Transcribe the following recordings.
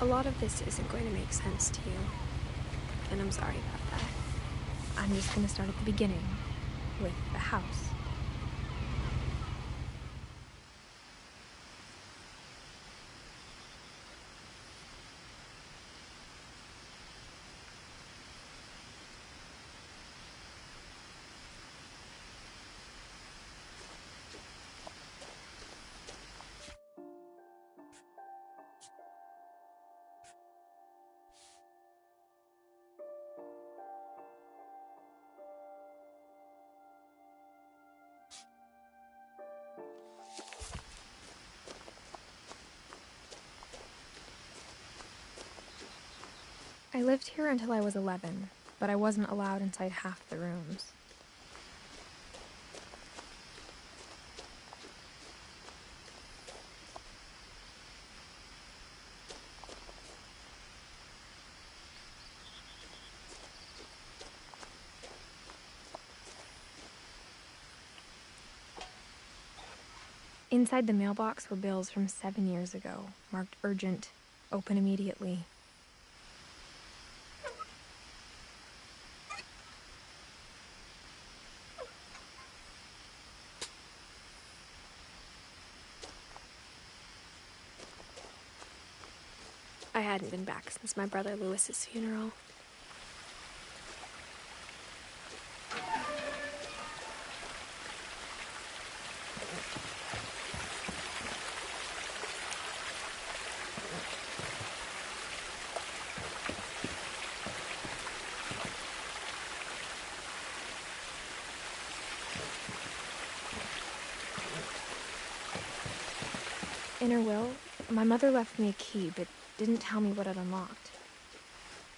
A lot of this isn't going to make sense to you, and I'm sorry about that. I'm just going to start at the beginning, with the house. I lived here until I was 11, but I wasn't allowed inside half the rooms. Inside the mailbox were bills from 7 years ago, marked urgent, open immediately. I hadn't been back since my brother Lewis's funeral. In her will, my mother left me a key, but didn't tell me what it unlocked.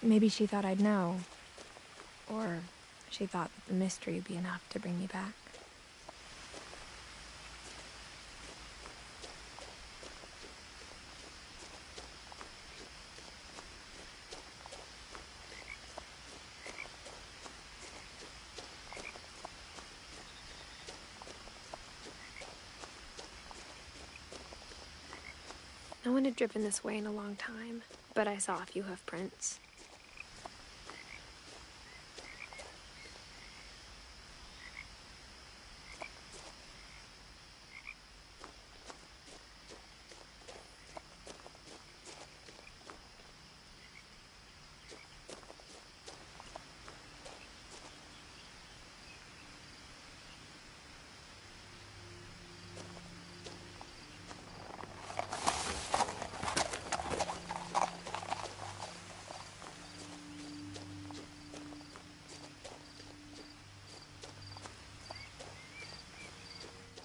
Maybe she thought I'd know. Or she thought that the mystery would be enough to bring me back. No one had driven this way in a long time, but I saw a few hoof prints.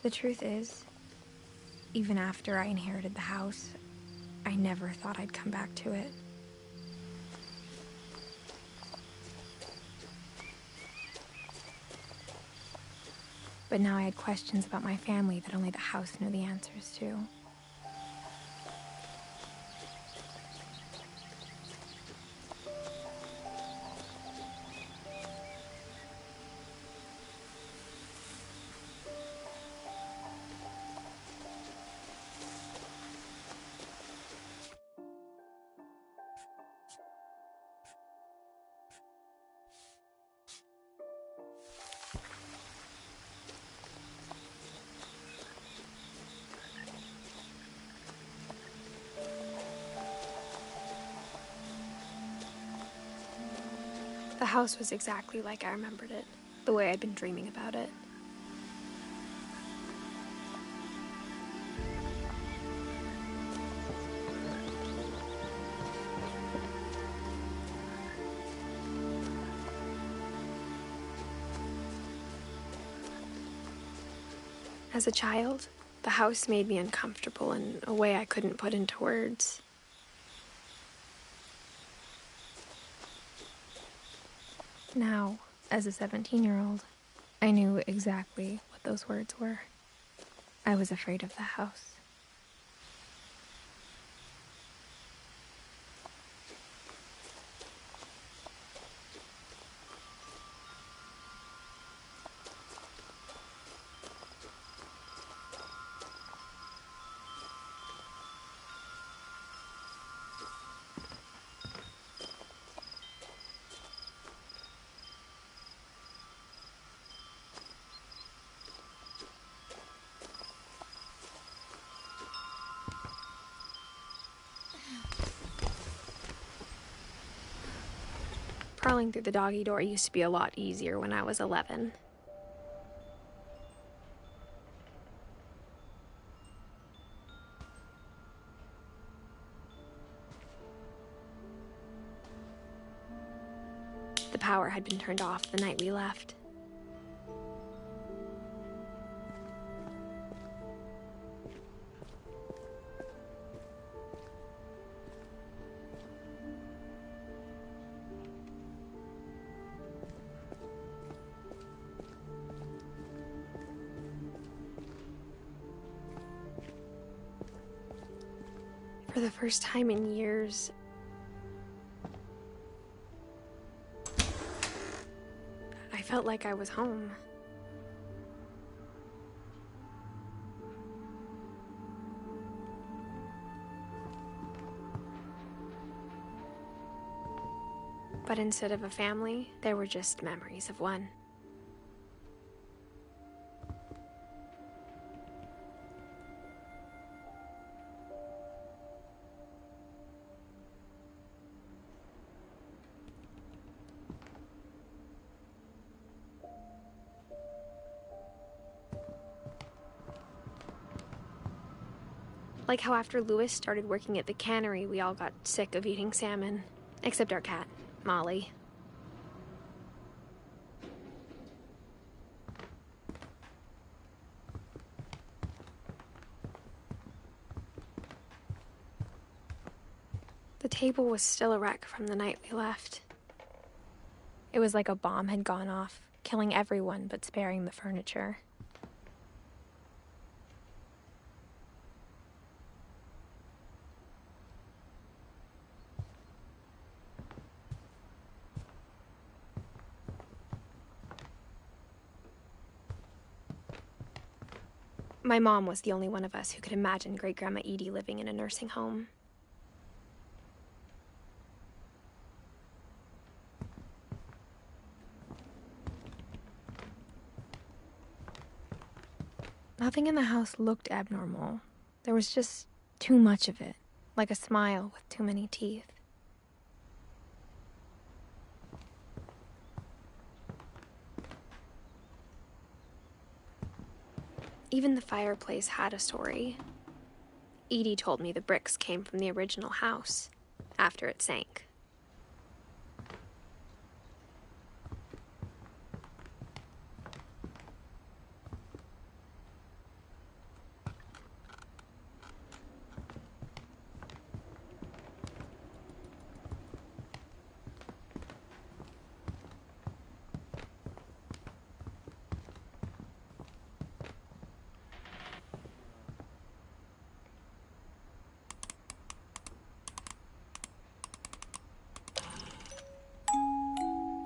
The truth is, even after I inherited the house, I never thought I'd come back to it. But now I had questions about my family that only the house knew the answers to. The house was exactly like I remembered it, the way I'd been dreaming about it. As a child, the house made me uncomfortable in a way I couldn't put into words. Now, as a 17-year-old, I knew exactly what those words were. I was afraid of the house. Crawling through the doggy door used to be a lot easier when I was 11. The power had been turned off the night we left. For the first time in years, I felt like I was home. But instead of a family, there were just memories of one. Like how after Lewis started working at the cannery, we all got sick of eating salmon. Except our cat, Molly. The table was still a wreck from the night we left. It was like a bomb had gone off, killing everyone but sparing the furniture. My mom was the only one of us who could imagine Great-Grandma Edie living in a nursing home. Nothing in the house looked abnormal. There was just too much of it, like a smile with too many teeth. Even the fireplace had a story. Edie told me the bricks came from the original house, after it sank.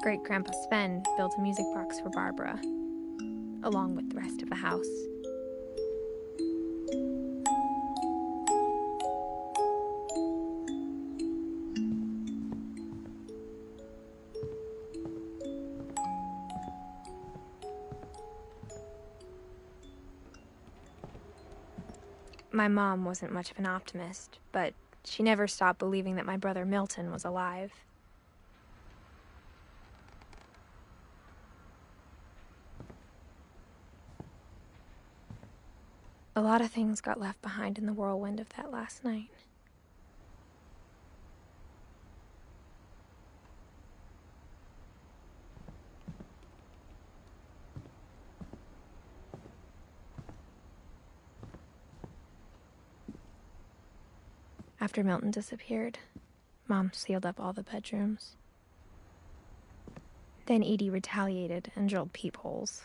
Great-Grandpa Sven built a music box for Barbara, along with the rest of the house. My mom wasn't much of an optimist, but she never stopped believing that my brother Milton was alive. A lot of things got left behind in the whirlwind of that last night. After Milton disappeared, Mom sealed up all the bedrooms. Then Edie retaliated and drilled peepholes.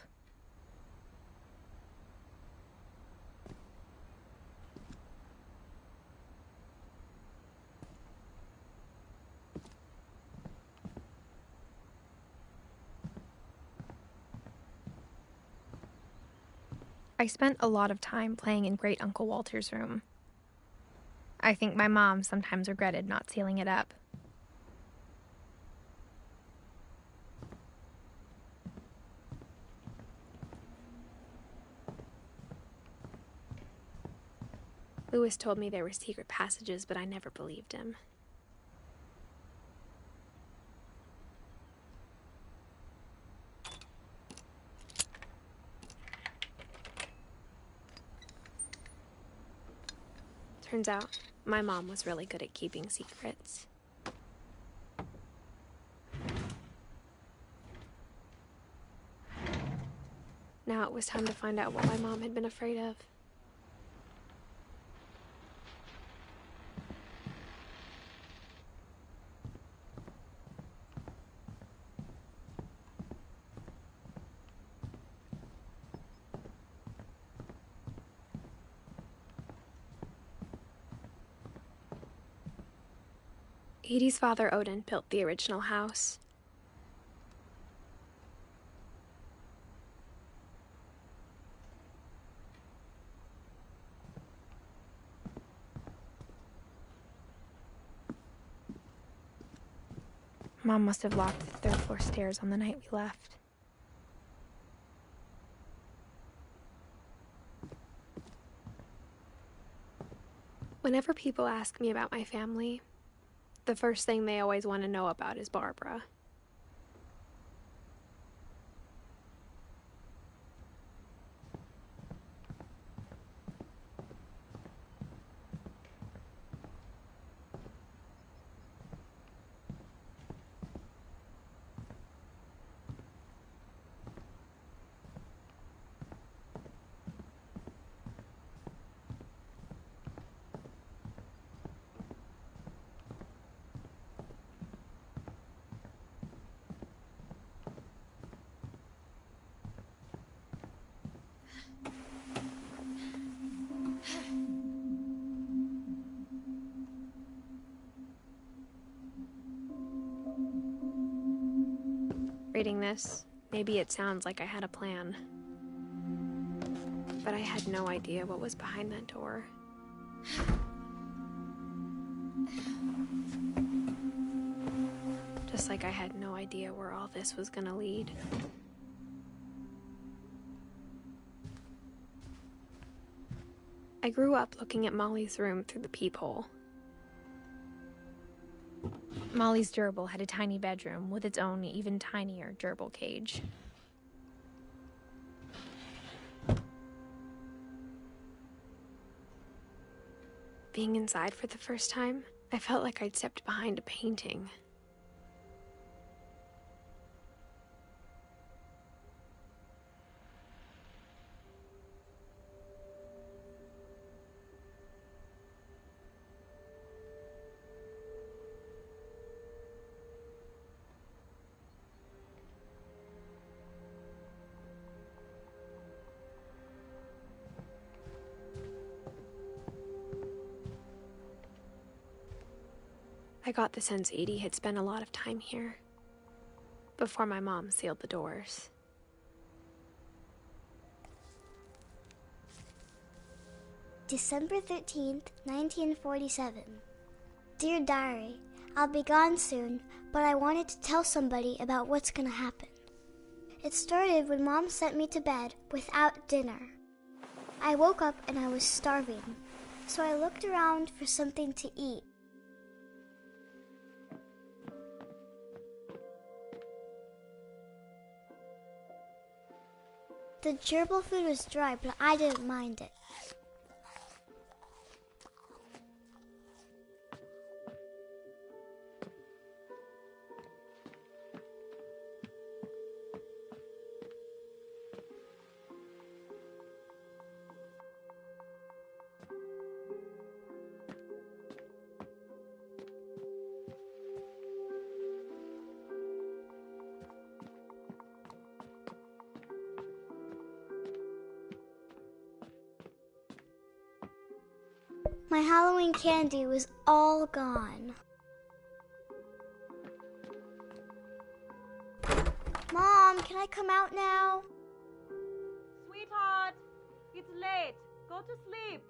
I spent a lot of time playing in Great Uncle Walter's room. I think my mom sometimes regretted not sealing it up. Lewis told me there were secret passages, but I never believed him. Turns out, my mom was really good at keeping secrets. Now it was time to find out what my mom had been afraid of. Edie's father, Odin, built the original house. Mom must have locked the third floor stairs on the night we left. Whenever people ask me about my family, the first thing they always want to know about is Barbara. Reading this, maybe it sounds like I had a plan. But I had no idea what was behind that door. Just like I had no idea where all this was gonna lead. I grew up looking at Molly's room through the peephole. Molly's gerbil had a tiny bedroom with its own even tinier gerbil cage. Being inside for the first time, I felt like I'd stepped behind a painting. I got the sense Edie had spent a lot of time here, before my mom sealed the doors. December 13th, 1947. Dear Diary, I'll be gone soon, but I wanted to tell somebody about what's gonna happen. It started when Mom sent me to bed without dinner. I woke up and I was starving, so I looked around for something to eat. The gerbil food was dry, but I didn't mind it. My Halloween candy was all gone. Mom, can I come out now? Sweetheart, it's late. Go to sleep.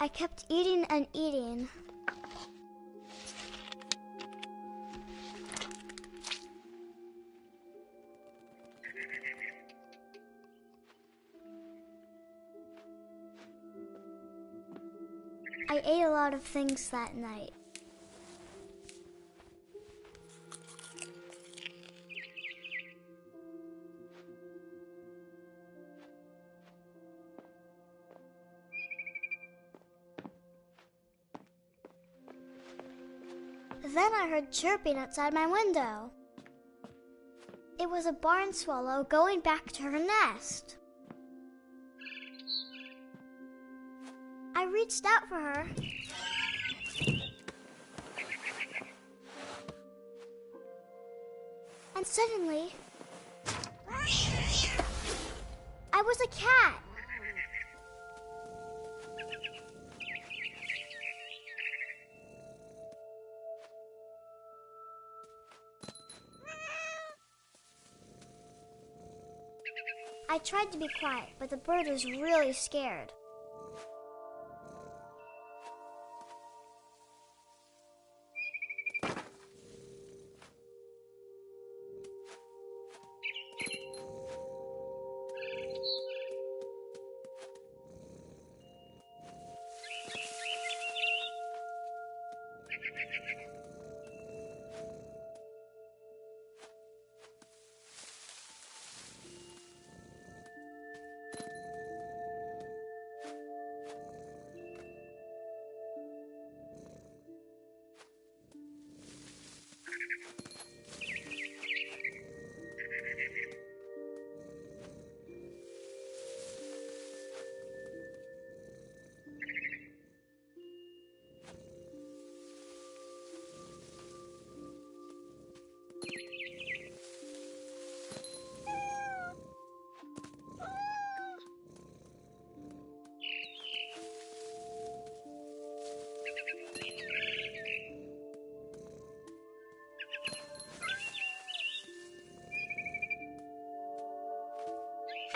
I kept eating and eating. I ate a lot of things that night. Then I heard chirping outside my window. It was a barn swallow going back to her nest. I reached out for her. And suddenly, I was a cat. I tried to be quiet, but the bird was really scared.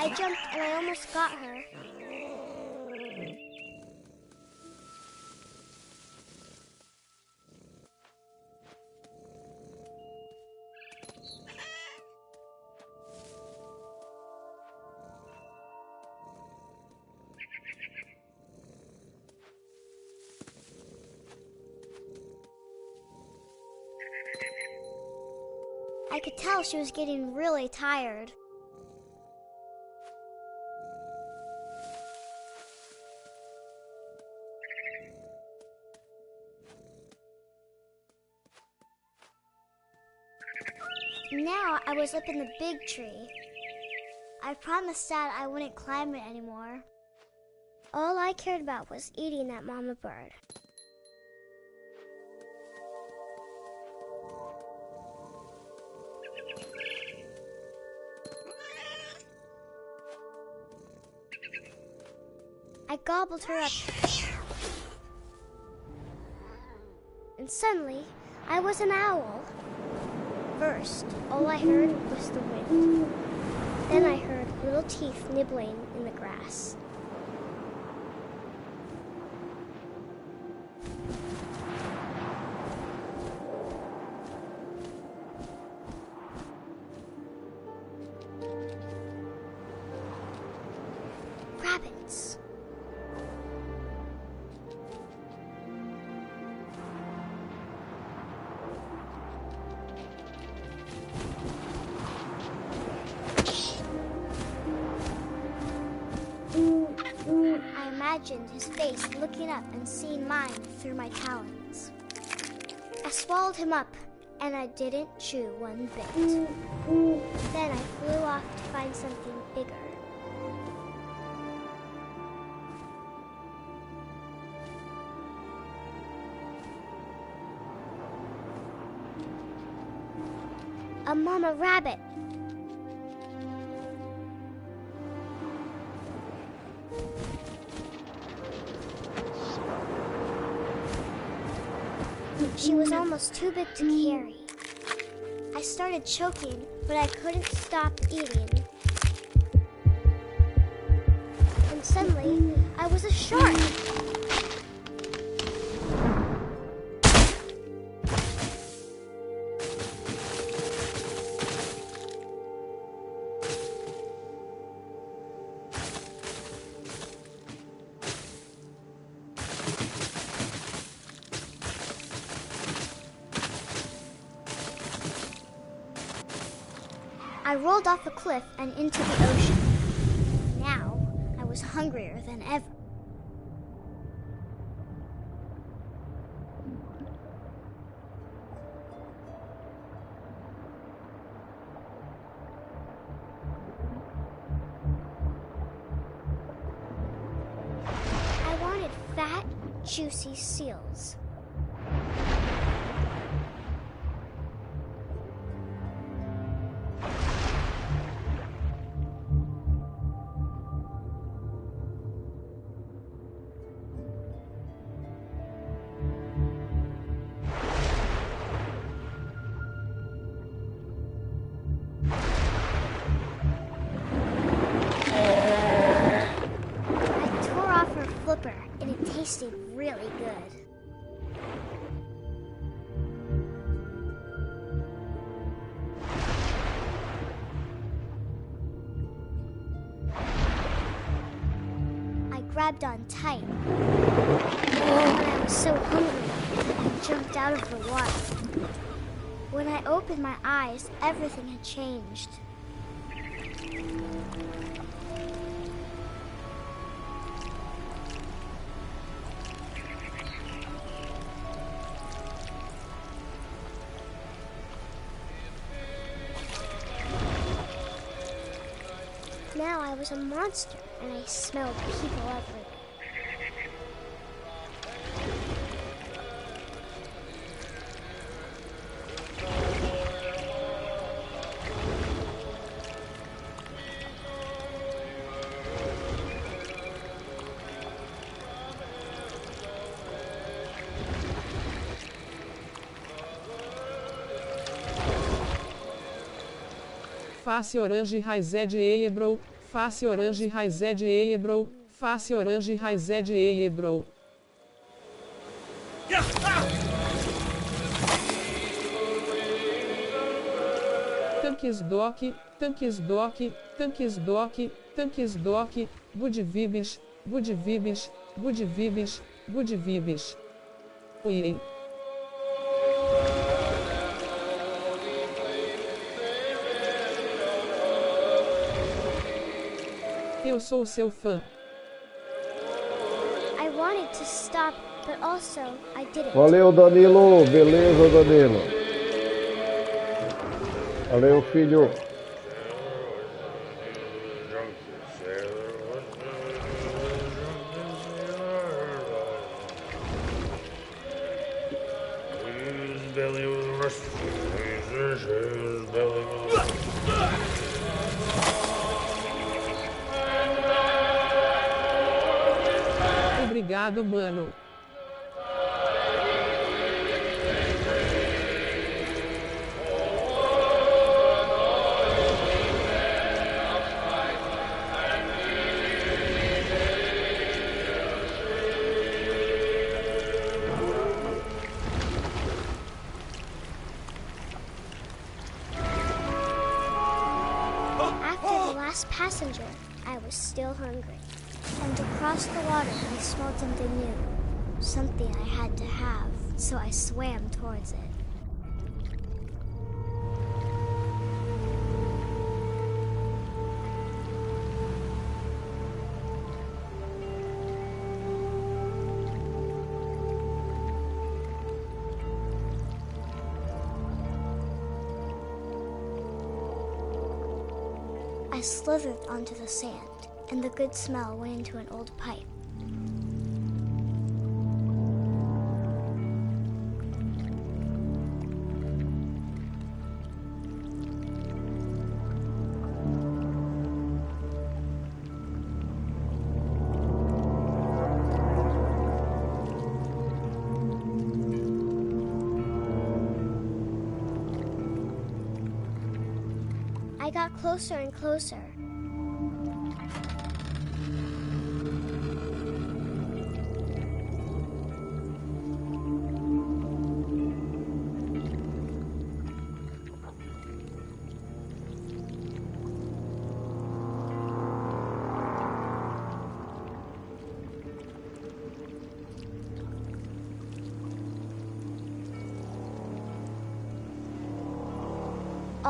I jumped and I almost got her. I could tell she was getting really tired. Now I was up in the big tree. I promised Dad I wouldn't climb it anymore. All I cared about was eating that mama bird. I gobbled her up. And suddenly, I was an owl. First, all I heard was the wind. Then I heard little teeth nibbling in the grass. Rabbits. I imagined his face looking up and seeing mine through my talons. I swallowed him up, and I didn't chew one bit. Then I flew off to find something bigger. A mama rabbit. She was almost too big to carry. I started choking, but I couldn't stop eating. And suddenly, I was a shark. I rolled off a cliff and into the ocean. Now, I was hungrier than ever. I wanted fat, juicy seals. And it tasted really good. I grabbed on tight. When I was so hungry, I jumped out of the water. When I opened my eyes, everything had changed. Now I was a monster, and I smelled people everywhere. Face orange raized ebro, face orange raized ebro, face orange raized ebro. Tanques doc, tanques doc, tanques doc, tanques doc, good vibes, good vibes, good vibes, good vibes. Ui. Eu sou seu fã. I wanted to stop, but also I didn't. Valeu, Danilo. Beleza, Danilo. Valeu, filho. Obrigado, mano. After the last passenger, I was still hungry. And across the water, I smelled something new. Something I had to have, so I swam towards it. I slithered onto the sand, and the good smell went into an old pipe. I got closer and closer.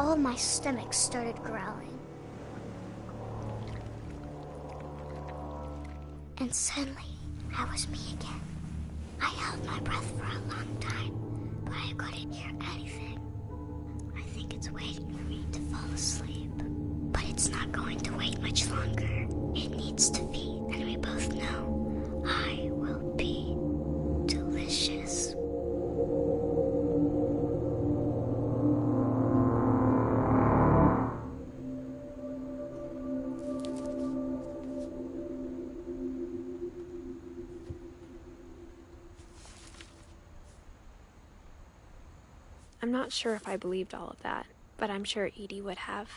all of my stomach started growling. And suddenly, I was me again. I held my breath for a long time, but I couldn't hear anything. I think it's waiting for me to fall asleep. But it's not going to wait much longer. It needs to feed, and we both know I will be delicious. I'm not sure if I believed all of that, but I'm sure Edie would have.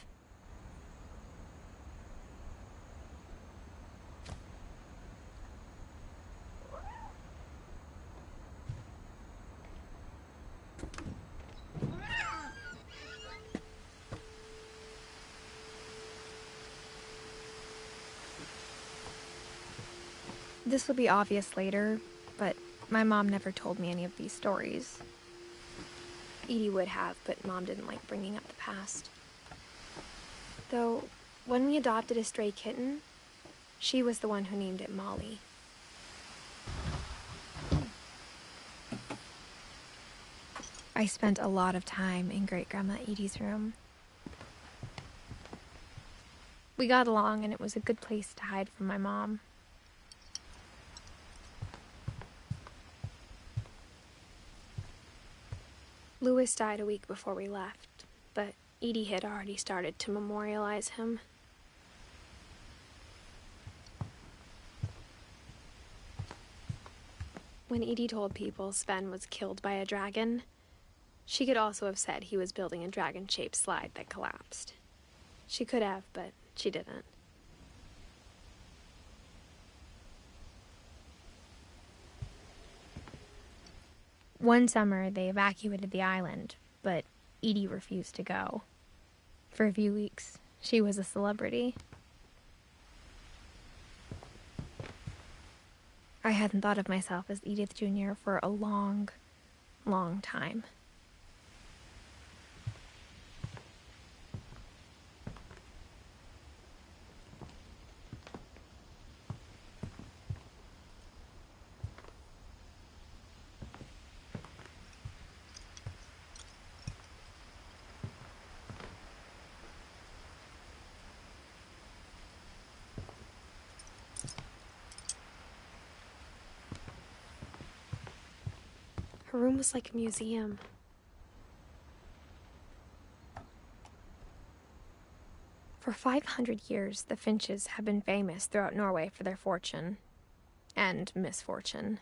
This will be obvious later, but my mom never told me any of these stories. Edie would have, but Mom didn't like bringing up the past. Though, when we adopted a stray kitten, she was the one who named it Molly. I spent a lot of time in Great-Grandma Edie's room. We got along, and it was a good place to hide from my mom. Louis died a week before we left, but Edie had already started to memorialize him. When Edie told people Sven was killed by a dragon, she could also have said he was building a dragon-shaped slide that collapsed. She could have, but she didn't. One summer, they evacuated the island, but Edie refused to go. For a few weeks, she was a celebrity. I hadn't thought of myself as Edith Jr. for a long, long time. Her room was like a museum. For 500 years, the Finches have been famous throughout Norway for their fortune and misfortune.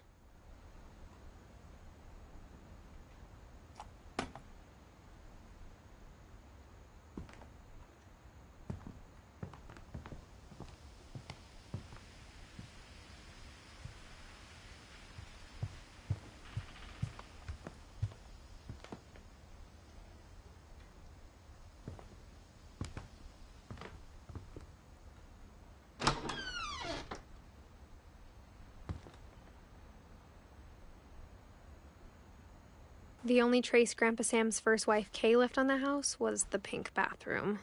The only trace Grandpa Sam's first wife, Kay, left on the house was the pink bathroom.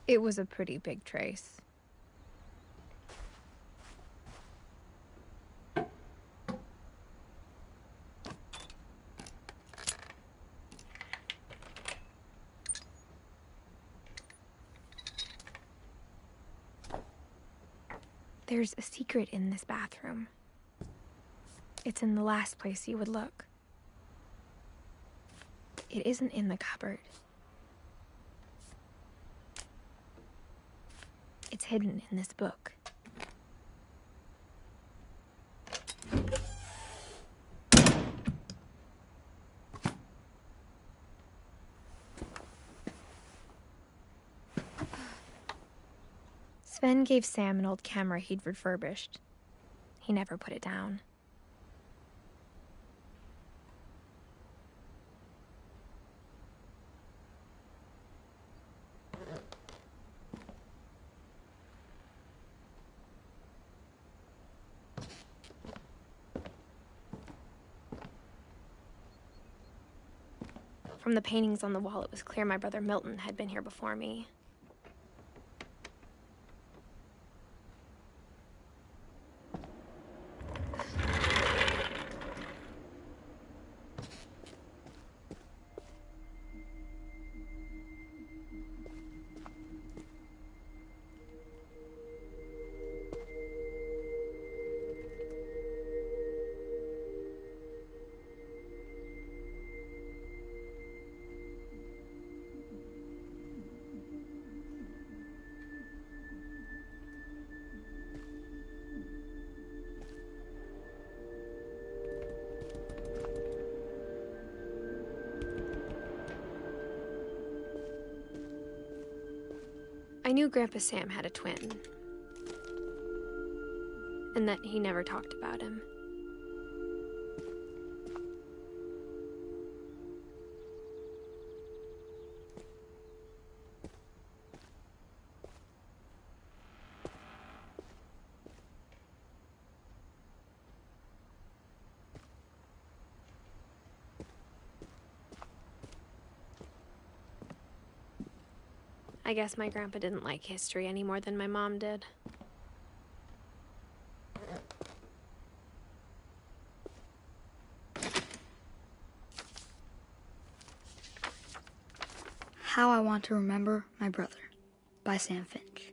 It was a pretty big trace. There's a secret in this bathroom. It's in the last place you would look. It isn't in the cupboard. It's hidden in this book. Sven gave Sam an old camera he'd refurbished. He never put it down. From the paintings on the wall, it was clear my brother Milton had been here before me. I knew Grandpa Sam had a twin, and that he never talked about him. I guess my grandpa didn't like history any more than my mom did. How I Want to Remember My Brother by Sam Finch.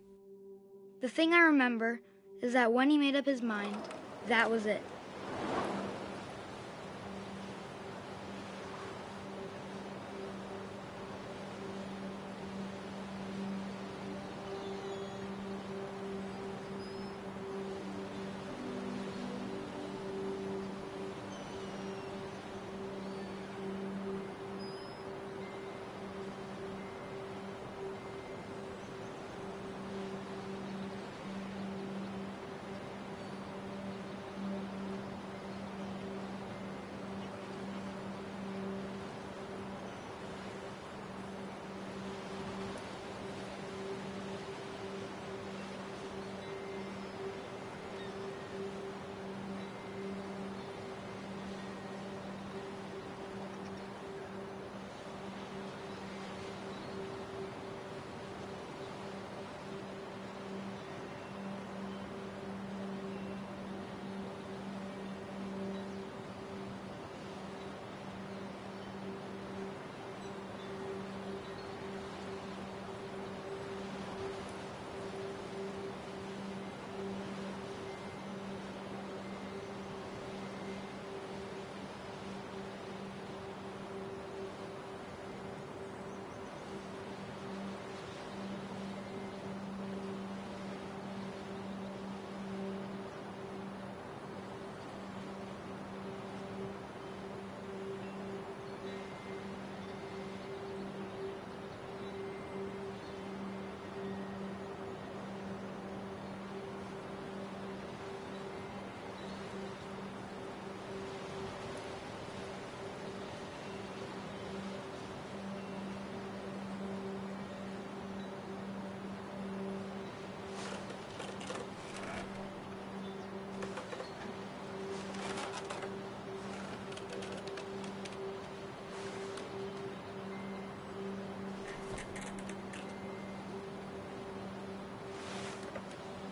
The thing I remember is that when he made up his mind, that was it.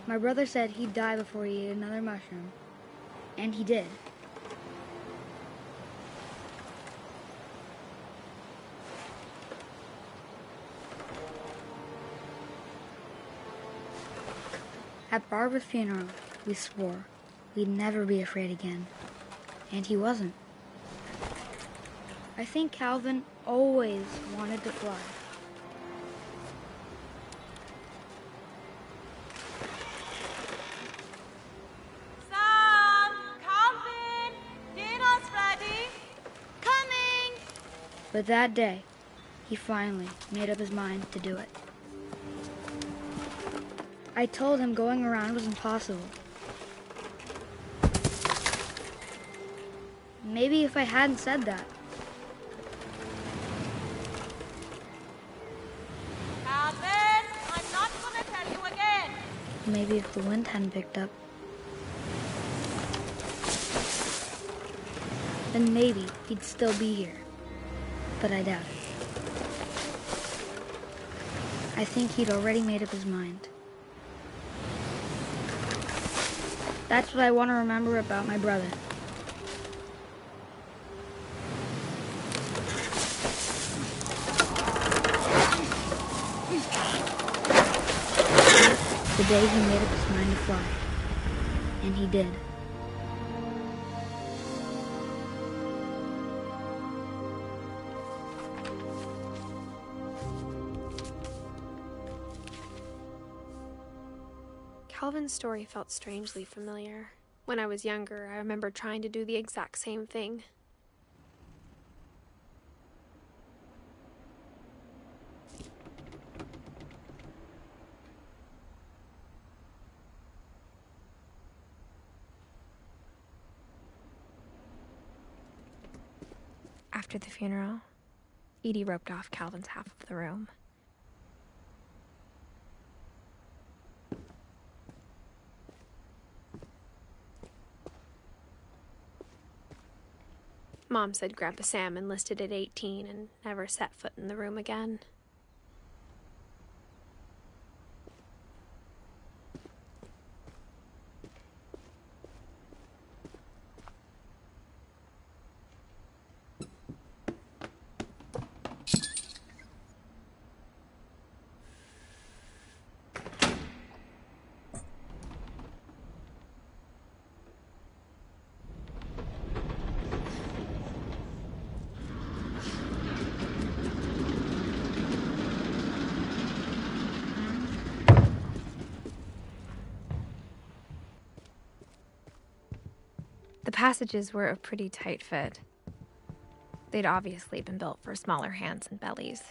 My brother said he'd die before he ate another mushroom. And he did. At Barbara's funeral, we swore we'd never be afraid again. And he wasn't. I think Calvin always wanted to fly. But that day, he finally made up his mind to do it. I told him going around was impossible. Maybe if I hadn't said that. Calvin, I'm not gonna tell you again. Maybe if the wind hadn't picked up. Then maybe he'd still be here. But I doubt it. I think he'd already made up his mind. That's what I want to remember about my brother. The day he made up his mind to fly. And he did. Calvin's story felt strangely familiar. When I was younger, I remember trying to do the exact same thing. After the funeral, Edie roped off Calvin's half of the room. Mom said Grandpa Sam enlisted at 18 and never set foot in the room again. The passages were a pretty tight fit. They'd obviously been built for smaller hands and bellies.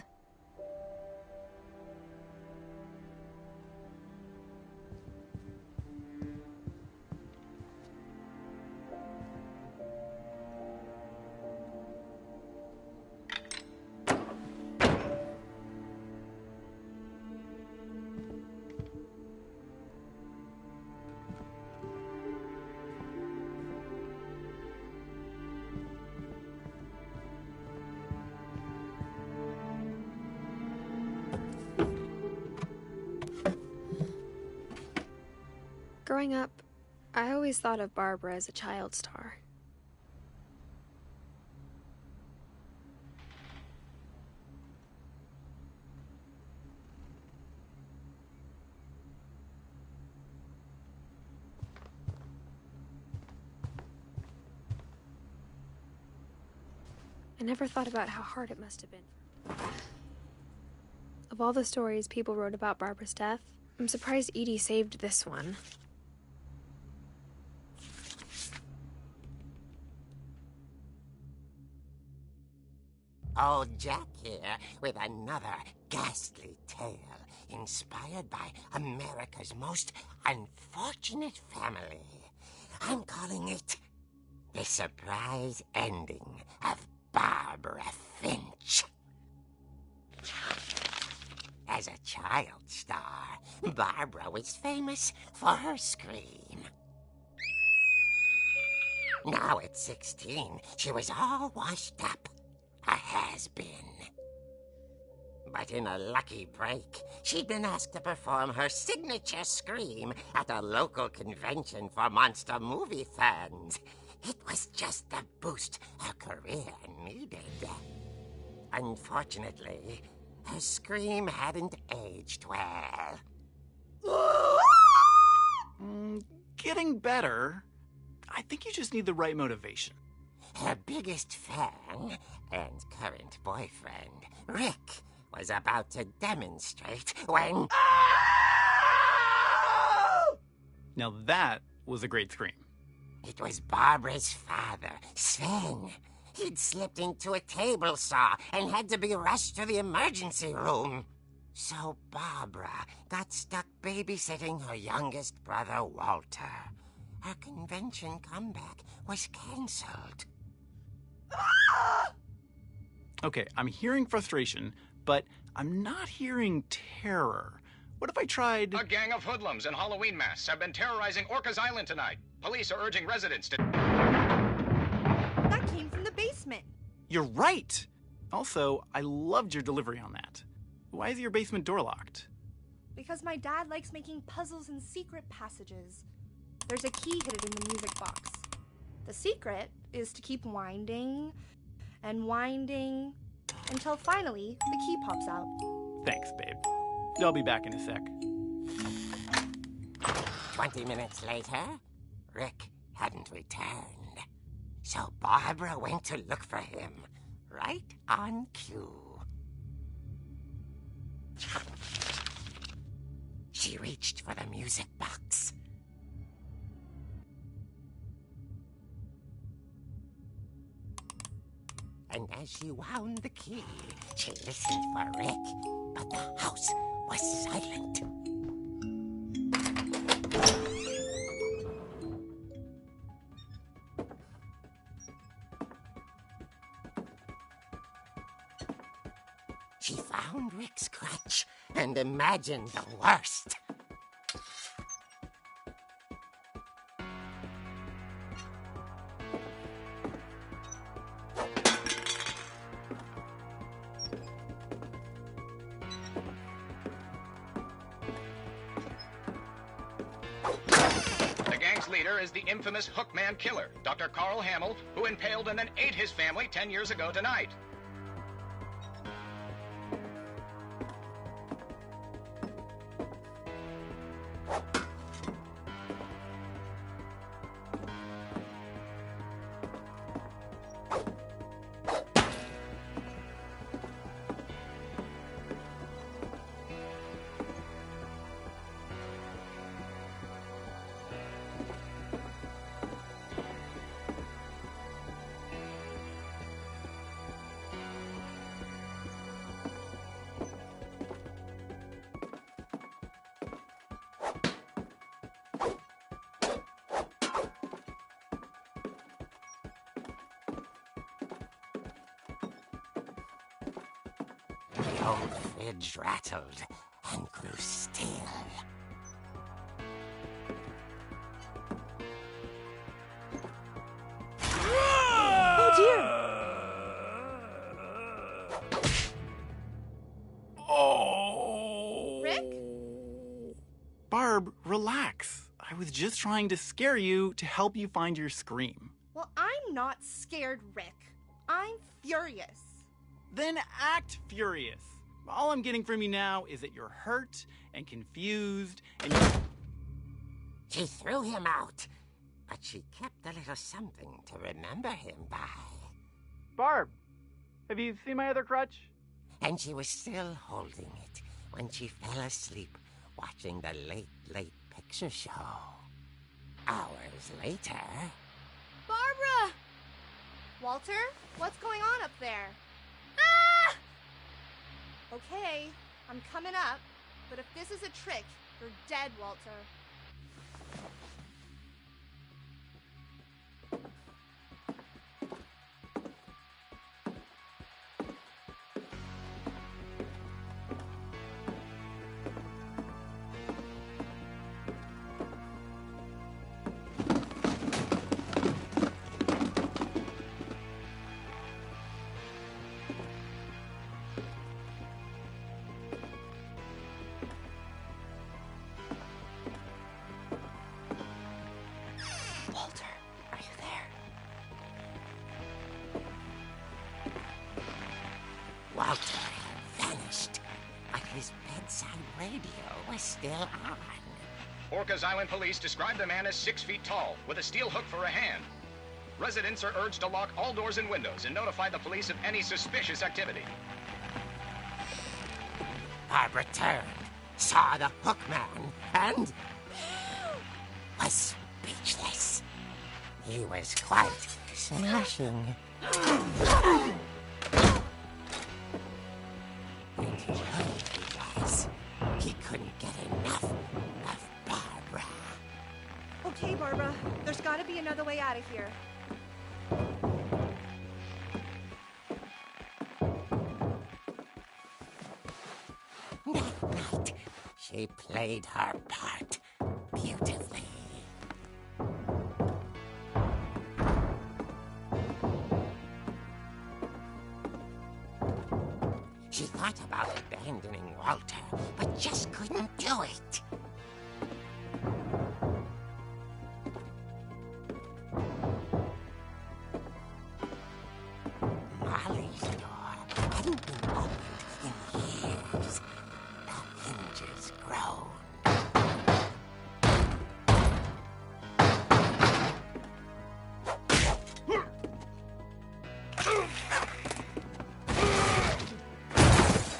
Growing up, I always thought of Barbara as a child star. I never thought about how hard it must have been. Of all the stories people wrote about Barbara's death, I'm surprised Edie saved this one. Old Jack here with another ghastly tale inspired by America's most unfortunate family. I'm calling it The Surprise Ending of Barbara Finch. As a child star, Barbara was famous for her scream. Now at 16, she was all washed up. A has-been. But in a lucky break, she'd been asked to perform her signature scream at a local convention for monster movie fans. It was just the boost her career needed. Unfortunately, her scream hadn't aged well. Getting better. I think you just need the right motivation. Her biggest fan and current boyfriend, Rick, was about to demonstrate when... Now that was a great scream. It was Barbara's father, Sven. He'd slipped into a table saw and had to be rushed to the emergency room. So Barbara got stuck babysitting her youngest brother, Walter. Her convention comeback was cancelled. Okay, I'm hearing frustration, but I'm not hearing terror. What if I tried... A gang of hoodlums in Halloween masks have been terrorizing Orcas Island tonight. Police are urging residents to... That came from the basement. You're right! Also, I loved your delivery on that. Why is your basement door locked? Because my dad likes making puzzles and secret passages. There's a key hidden in the music box. The secret is to keep winding and winding until finally the key pops out. Thanks, babe. I'll be back in a sec. 20 minutes later, Rick hadn't returned. So Barbara went to look for him, right on cue. She reached for the music box. And as she wound the key, she listened for Rick, but the house was silent. She found Rick's crutch and imagined the worst. The gang's leader is the infamous Hookman killer, Dr. Carl Hamill, who impaled and then ate his family 10 years ago tonight. The old fridge rattled and grew still. Oh dear! Oh! Rick? Barb, relax. I was just trying to scare you to help you find your scream. Well, I'm not scared, Rick. I'm furious. Then act furious. All I'm getting from you now is that you're hurt and confused and She threw him out, but she kept a little something to remember him by. Barb, have you seen my other crutch? And she was still holding it when she fell asleep watching the late picture show. Hours later... Barbara! Walter, what's going on up there? Ah! Okay, I'm coming up, but if this is a trick, you're dead, Walter. Walter, are you there? Walter had vanished, but his bedside radio was still on. Orcas Island police describe the man as 6 feet tall, with a steel hook for a hand. Residents are urged to lock all doors and windows and notify the police of any suspicious activity. Barbara turned, saw the hook man, and was speechless. He was quite smashing. And he realized he couldn't get enough of Barbara. Okay, Barbara, there's gotta be another way out of here. That night, she played her part beautifully. She thought about it then. abandoning Walter, but just couldn't do it. Molly's door hadn't been opened in years. The hinges groaned.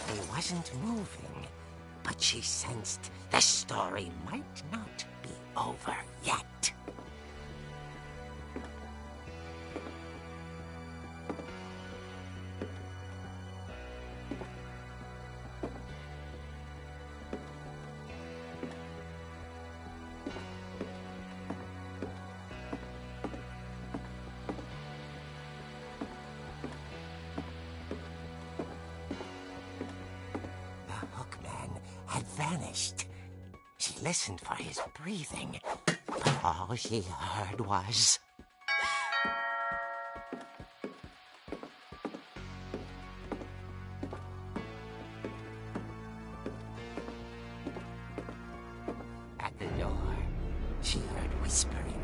He wasn't moving, but she sensed the story might not be over yet. Vanished. She listened for his breathing, but all she heard was... At the door, she heard whispering.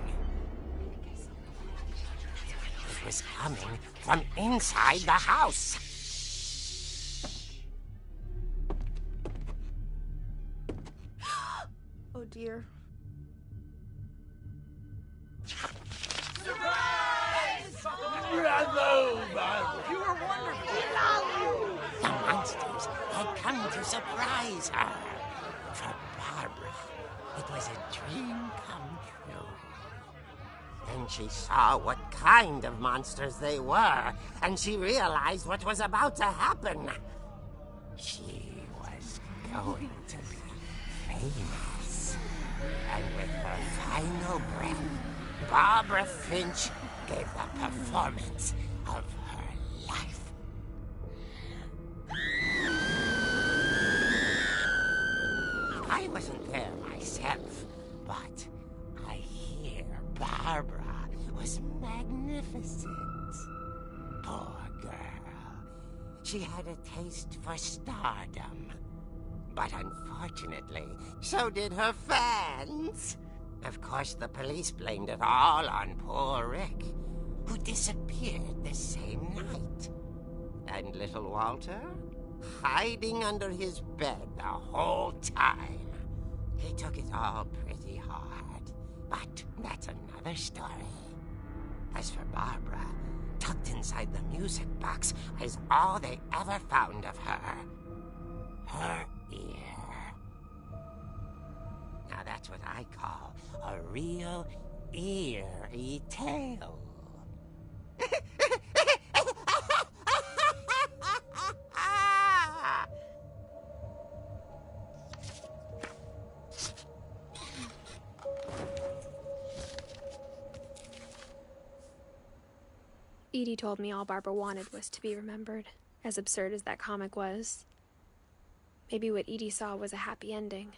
It was coming from inside the house. Oh dear. Surprise! Bravo, Barbara! You were wonderful! We love you! The monsters had come to surprise her. For Barbara, it was a dream come true. Then she saw what kind of monsters they were, and she realized what was about to happen. She was going to be famous. And with her final breath, Barbara Finch gave the performance of her life. I wasn't there myself, but I hear Barbara was magnificent. Poor girl. She had a taste for stardom. But unfortunately, so did her fans. Of course, the police blamed it all on poor Rick, who disappeared the same night. And little Walter, hiding under his bed the whole time. He took it all pretty hard, but that's another story. As for Barbara, tucked inside the music box is all they ever found of her. Her ear. Now that's what I call a real eerie tale. Edie told me all Barbara wanted was to be remembered, as absurd as that comic was. Maybe what Edie saw was a happy ending.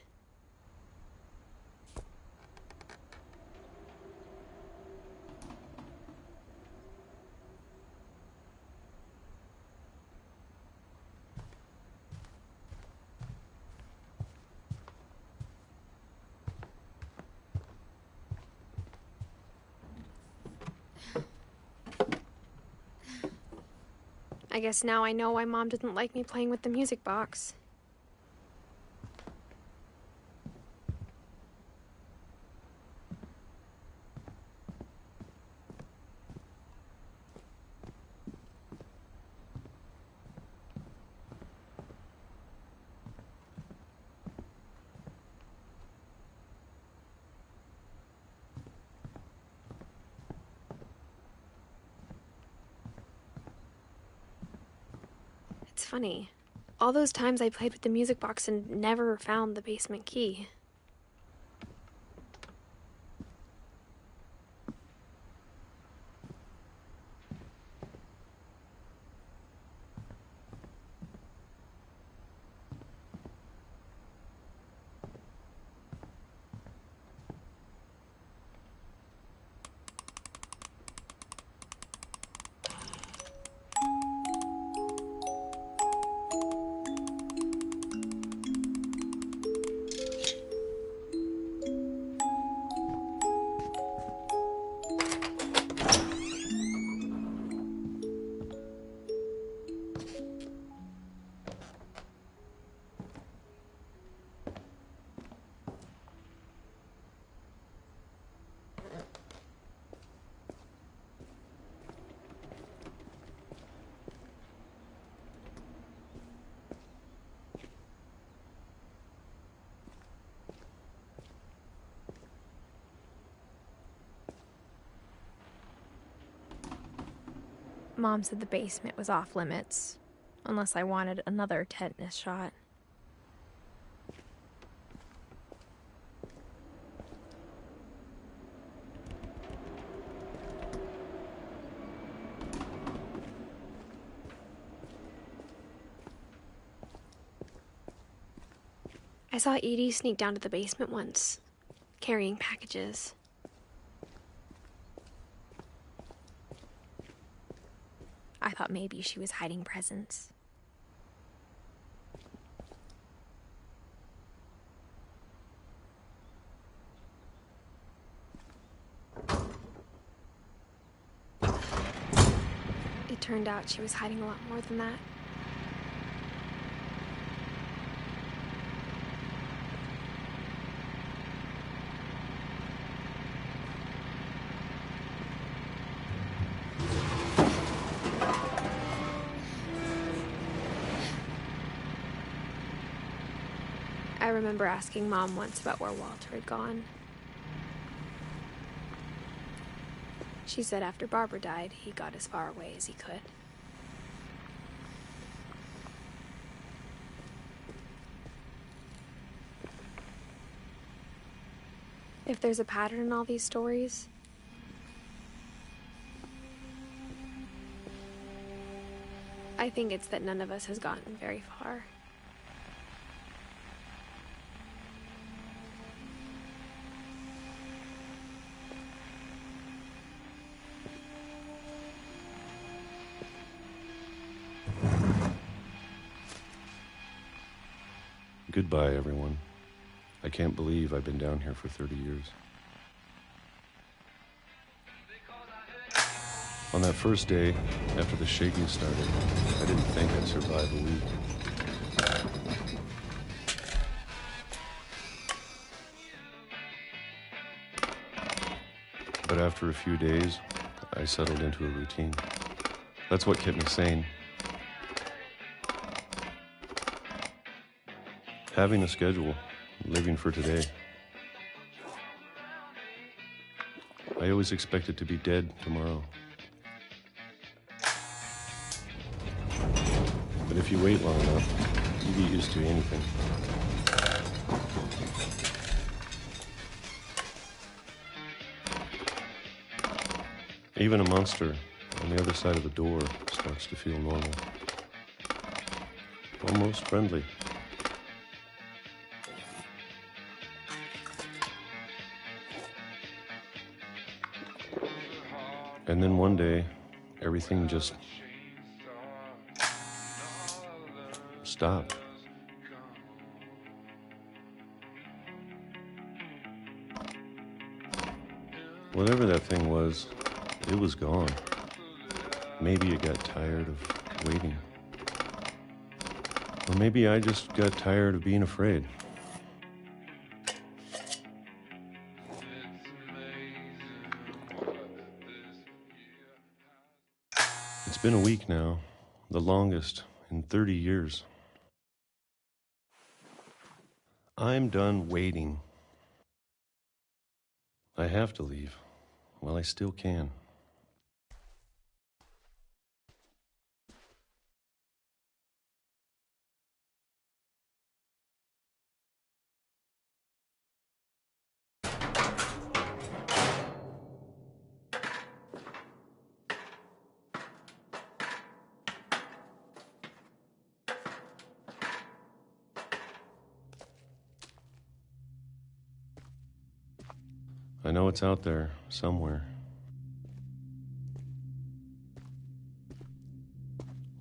I guess now I know why Mom didn't like me playing with the music box. It's funny. All those times I played with the music box and never found the basement key. Mom said the basement was off limits, unless I wanted another tetanus shot. I saw Edie sneak down to the basement once, carrying packages. I thought maybe she was hiding presents. It turned out she was hiding a lot more than that. I remember asking Mom once about where Walter had gone. She said after Barbara died, he got as far away as he could. If there's a pattern in all these stories, I think it's that none of us has gotten very far. Goodbye, everyone. I can't believe I've been down here for 30 years. On that first day, after the shaking started, I didn't think I'd survive a week. But after a few days, I settled into a routine. That's what kept me sane. Having a schedule, living for today. I always expected to be dead tomorrow. But if you wait long enough, you get used to anything. Even a monster on the other side of the door starts to feel normal. Almost friendly. And then one day, everything just stopped. Whatever that thing was, it was gone. Maybe it got tired of waiting. Or maybe I just got tired of being afraid. It's been a week now, the longest in 30 years. I'm done waiting. I have to leave while I still can. I know it's out there somewhere.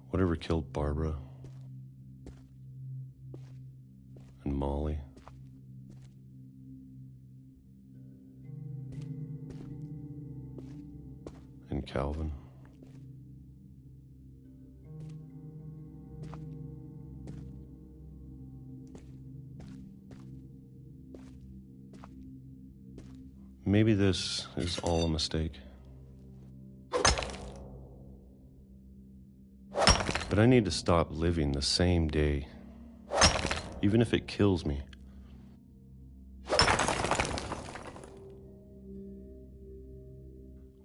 Whatever killed Barbara and Molly and Calvin. Maybe this is all a mistake. But I need to stop living the same day, even if it kills me.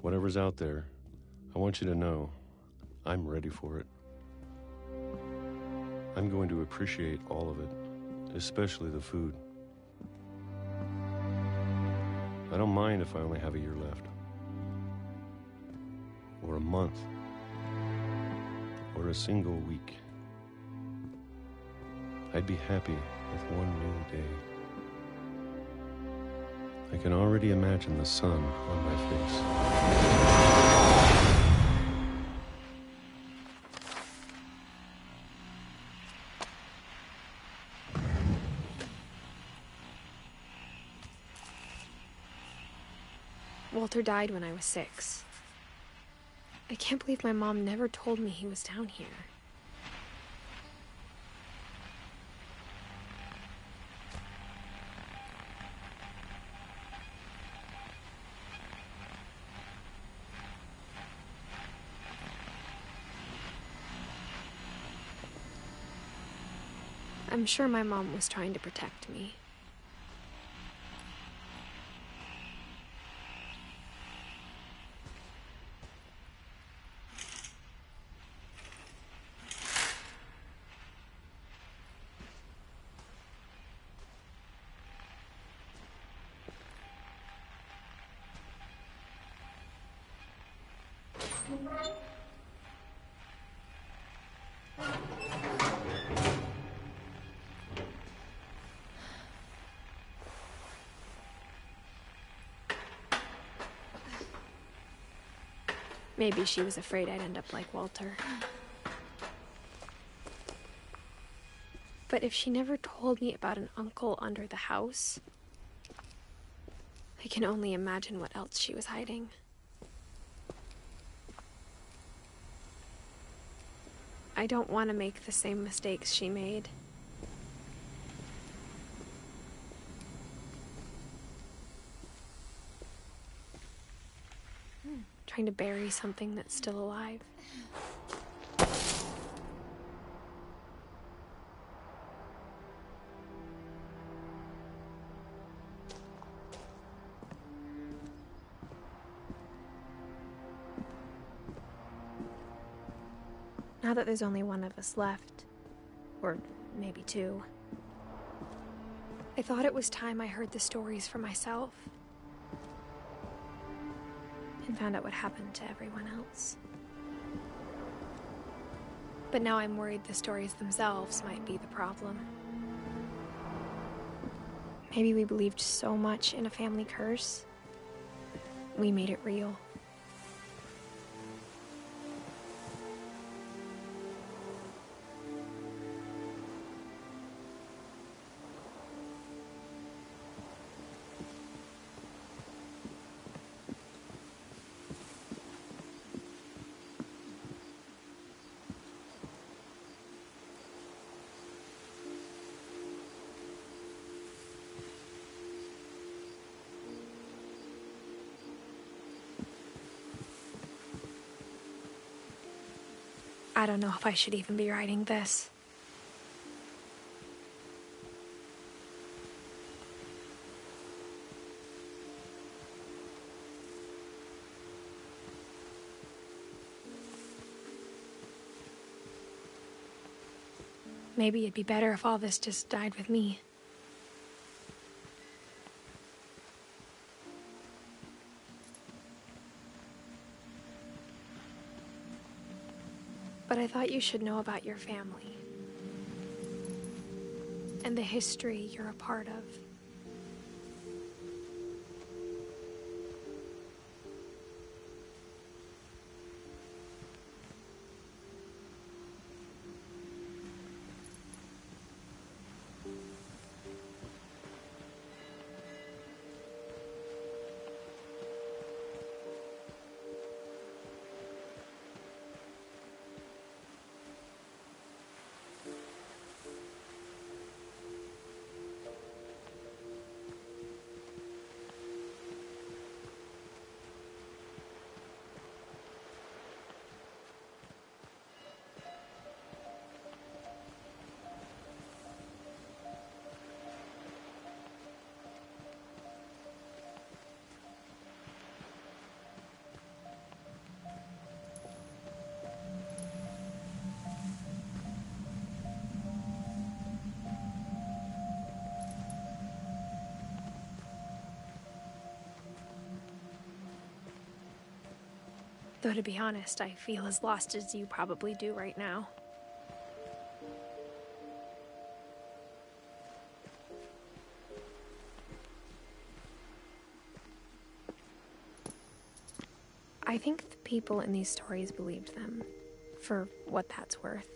Whatever's out there, I want you to know I'm ready for it. I'm going to appreciate all of it, especially the food. I don't mind if I only have a year left. Or a month. Or a single week. I'd be happy with one new day. I can already imagine the sun on my face. Walter died when I was 6. I can't believe my mom never told me he was down here. I'm sure my mom was trying to protect me. Maybe she was afraid I'd end up like Walter. But if she never told me about an uncle under the house, I can only imagine what else she was hiding. I don't want to make the same mistakes she made. Trying to bury something that's still alive. Now that there's only one of us left, or maybe 2, I thought it was time I heard the stories for myself. And found out what happened to everyone else. But now I'm worried the stories themselves might be the problem. Maybe we believed so much in a family curse, we made it real. I don't know if I should even be writing this. Maybe it'd be better if all this just died with me. But I thought you should know about your family and the history you're a part of. Though to be honest, I feel as lost as you probably do right now. I think the people in these stories believed them, for what that's worth.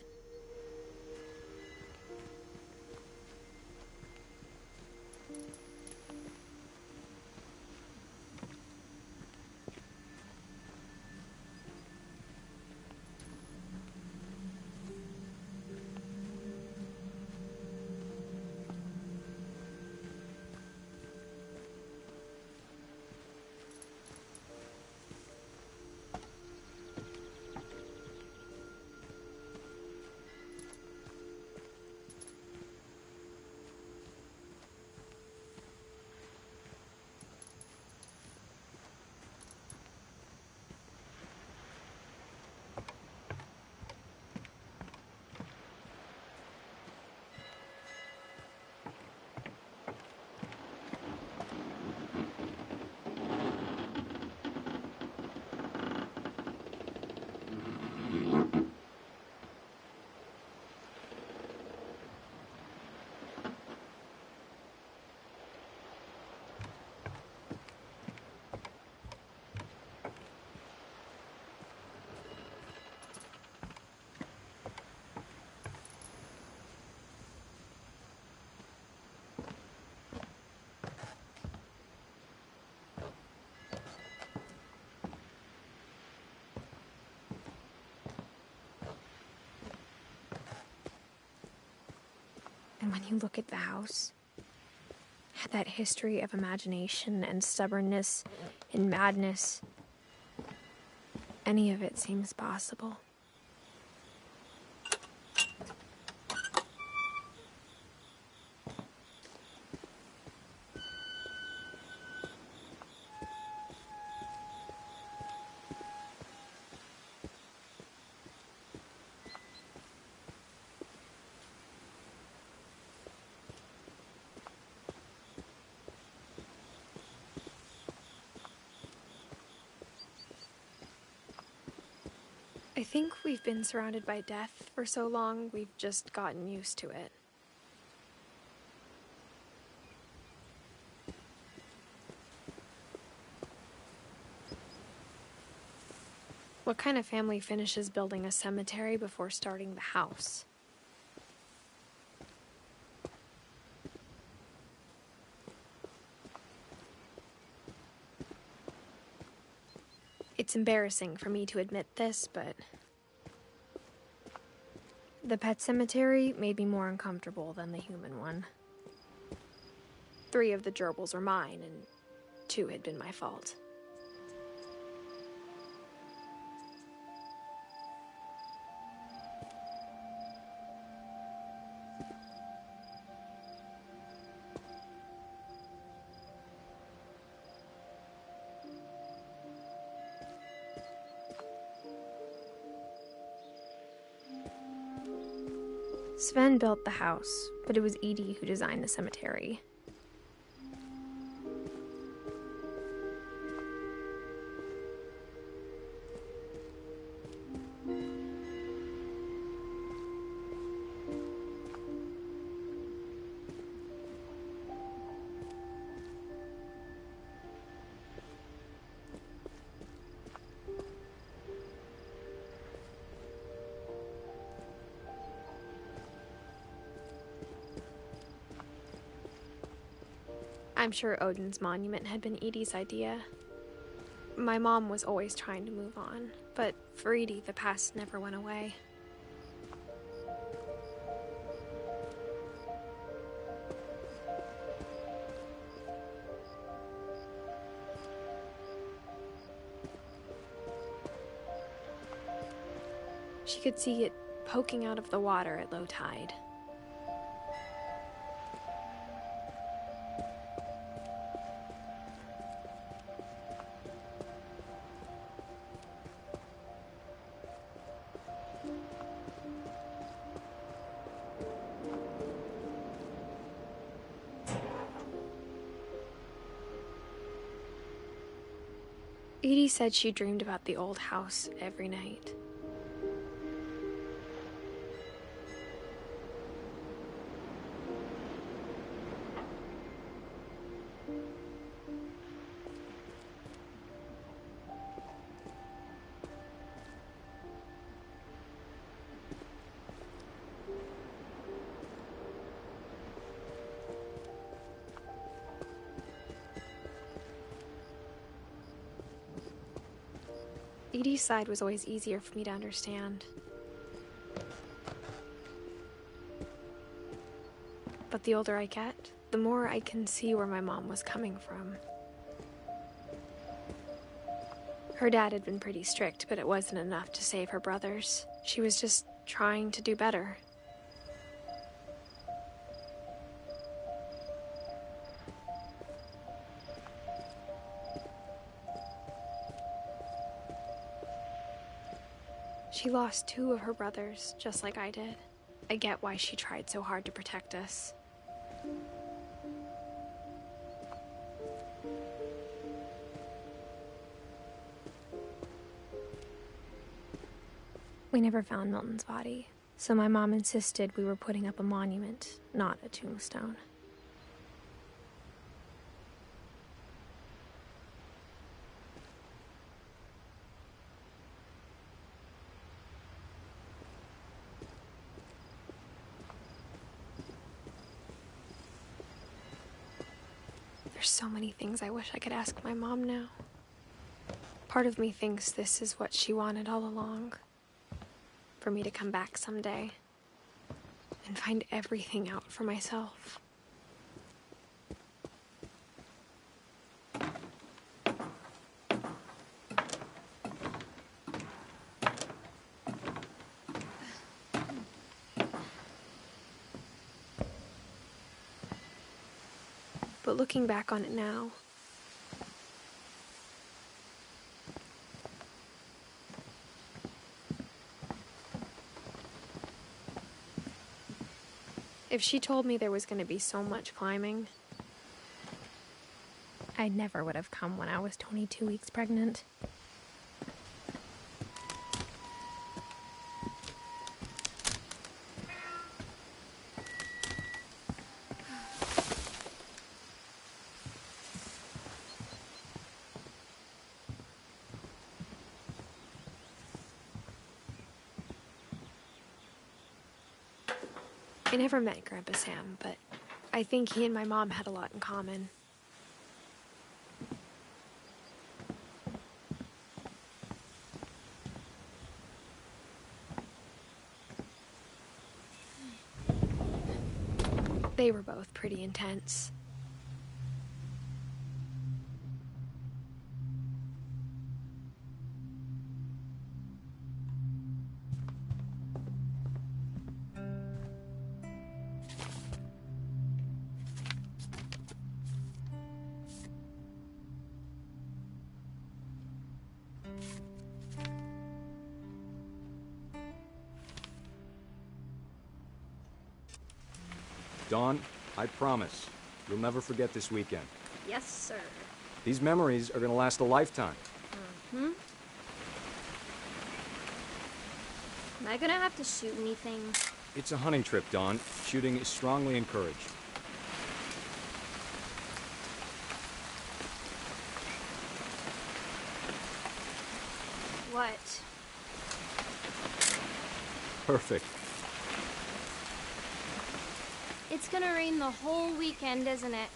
And when you look at the house, that history of imagination and stubbornness and madness, any of it seems possible. I think we've been surrounded by death for so long, we've just gotten used to it. What kind of family finishes building a cemetery before starting the house? It's embarrassing for me to admit this, but the pet cemetery made me more uncomfortable than the human one. 3 of the gerbils are mine, and 2 had been my fault. Sven built the house, but it was Edie who designed the cemetery. I'm sure Odin's monument had been Edie's idea. My mom was always trying to move on, but for Edie, the past never went away. She could see it poking out of the water at low tide. Edie said she dreamed about the old house every night. Edie's side was always easier for me to understand. But the older I get, the more I can see where my mom was coming from. Her dad had been pretty strict, but it wasn't enough to save her brothers. She was just trying to do better. She lost 2 of her brothers, just like I did. I get why she tried so hard to protect us. We never found Milton's body, so my mom insisted we were putting up a monument, not a tombstone. There's so many things I wish I could ask my mom now. Part of me thinks this is what she wanted all along. For me to come back someday and find everything out for myself. But looking back on it now, if she told me there was going to be so much climbing, I never would have come when I was 22 weeks pregnant. I never met Grandpa Sam, but I think he and my mom had a lot in common. They were both pretty intense. Dawn, I promise, you'll never forget this weekend. Yes, sir. These memories are gonna last a lifetime. Mm-hmm. Am I gonna have to shoot anything? It's a hunting trip, Dawn. Shooting is strongly encouraged. What? Perfect. It's gonna rain the whole weekend, isn't it?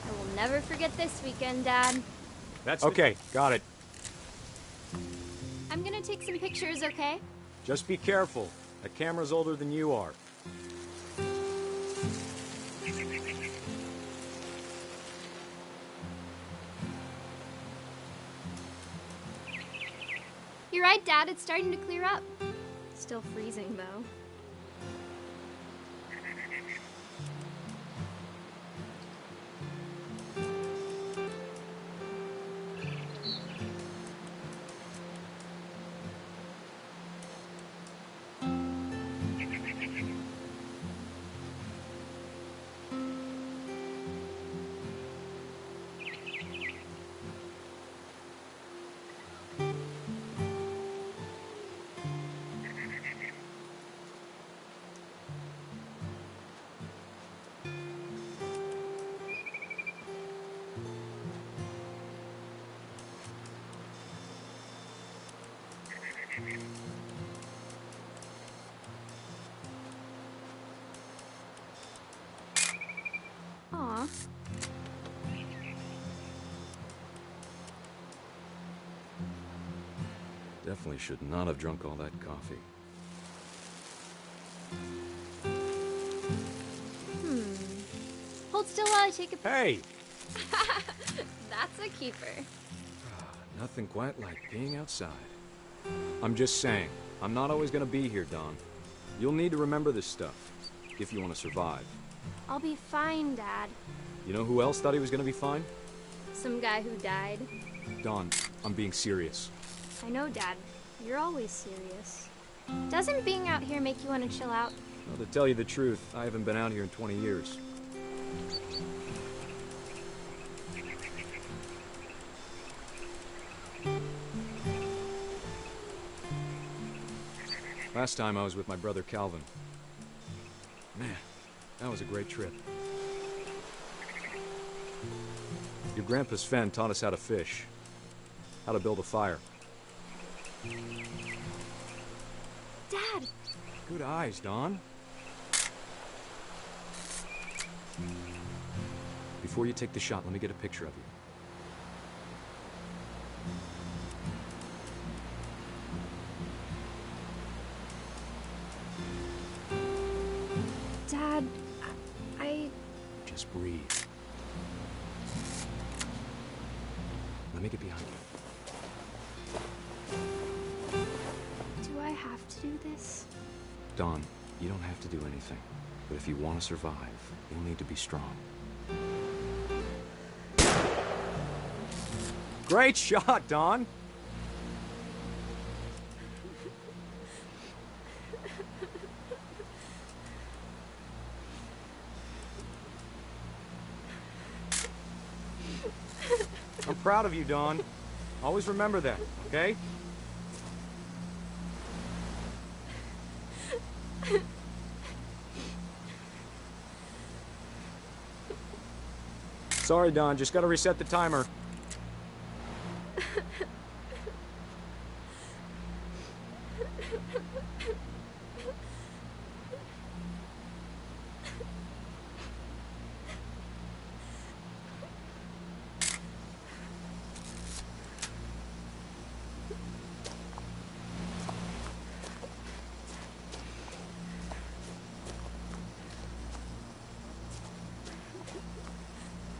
I will never forget this weekend, Dad. That's okay, got it. I'm gonna take some pictures, okay? Just be careful. That camera's older than you are. You're right, Dad. It's starting to clear up. Still freezing, though. Definitely should not have drunk all that coffee. Hold still while I take a... Hey! That's a keeper. Nothing quite like being outside. I'm just saying, I'm not always gonna be here, Dawn. You'll need to remember this stuff, if you want to survive. I'll be fine, Dad. You know who else thought he was gonna be fine? Some guy who died. Dawn, I'm being serious. I know, Dad. You're always serious. Doesn't being out here make you want to chill out? Well, to tell you the truth, I haven't been out here in 20 years. Last time I was with my brother Calvin. Man, that was a great trip. Your grandpa Sven taught us how to fish, how to build a fire. Dad! Good eyes, Dawn. Before you take the shot, let me get a picture of you. Dad, I... Just breathe. Let me get behind you. Do I have to do this? Dawn, you don't have to do anything. But if you want to survive, you'll need to be strong. Great shot, Dawn! I'm proud of you, Dawn. Always remember that, okay? Sorry, Dawn. Just gotta reset the timer.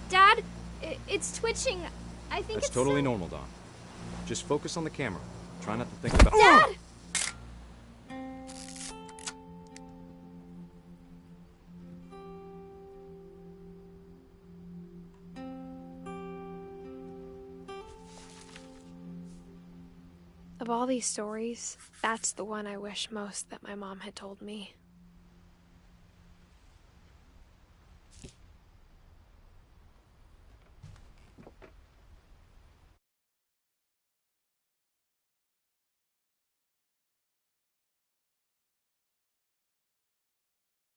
Dad, it's twitching. I think That's it's totally normal, Dawn. Just focus on the camera. Try not to think about... Dad! Of all these stories, that's the one I wish most that my mom had told me.